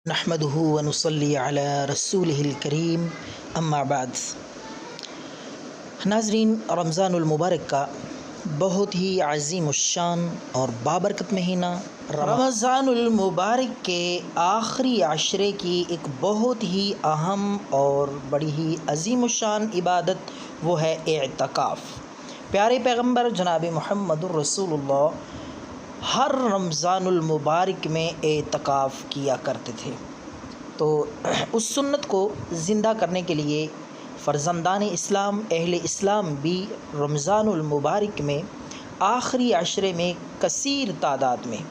نحمده ونصلي علی رسوله الکریم اما بعد۔ ناظرین، رمضان المبارک کا بہت ہی عظیم الشان اور بابرکت مہینہ رمضان المبارک کے آخری عشرے کی ایک بہت ہی اہم اور بڑی ہی عظیم الشان عبادت وہ ہے اعتکاف۔ پیارے پیغمبر جناب محمد الرسول اللہ ہر رمضان المبارک میں اعتکاف کیا کرتے تھے، تو اس سنت کو زندہ کرنے کے لیے فرزندان اسلام، اہل اسلام بھی رمضان المبارک میں آخری عشرے میں کثیر تعداد میں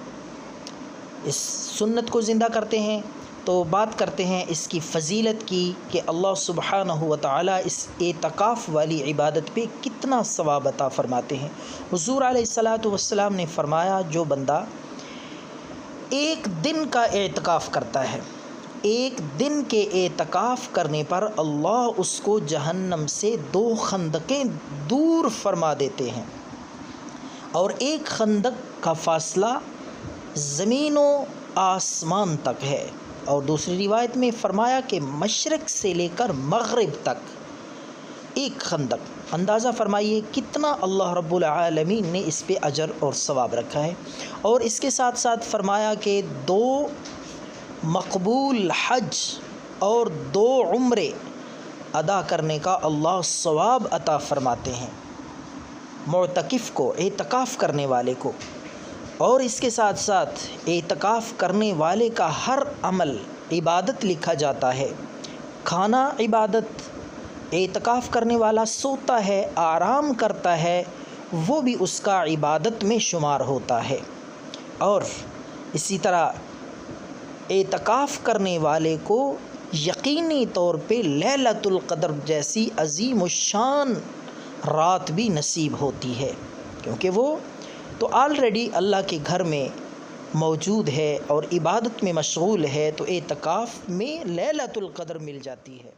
اس سنت کو زندہ کرتے ہیں۔ تو بات کرتے ہیں اس کی فضیلت کی کہ اللہ سبحانہ و تعالیٰ اس اعتکاف والی عبادت پہ کتنا ثواب عطا فرماتے ہیں۔ حضور علیہ الصلاۃ والسلام نے فرمایا، جو بندہ ایک دن کا اعتکاف کرتا ہے، ایک دن کے اعتکاف کرنے پر اللہ اس کو جہنم سے 2 خندقیں دور فرما دیتے ہیں، اور ایک خندق کا فاصلہ زمین و آسمان تک ہے، اور دوسری روایت میں فرمایا کہ مشرق سے لے کر مغرب تک ایک خندق۔ اندازہ فرمائیے کتنا اللہ رب العالمین نے اس پہ اجر اور ثواب رکھا ہے۔ اور اس کے ساتھ ساتھ فرمایا کہ 2 مقبول حج اور 2 عمرے ادا کرنے کا اللہ ثواب عطا فرماتے ہیں معتکف کو، اعتکاف کرنے والے کو۔ اور اس کے ساتھ ساتھ اعتکاف کرنے والے کا ہر عمل عبادت لکھا جاتا ہے۔ کھانا عبادت، اعتکاف کرنے والا سوتا ہے، آرام کرتا ہے، وہ بھی اس کا عبادت میں شمار ہوتا ہے۔ اور اسی طرح اعتکاف کرنے والے کو یقینی طور پہ لیلۃ القدر جیسی عظیم الشان رات بھی نصیب ہوتی ہے، کیونکہ وہ تو آلریڈی اللہ کے گھر میں موجود ہے اور عبادت میں مشغول ہے، تو اعتکاف میں لیلۃ القدر مل جاتی ہے۔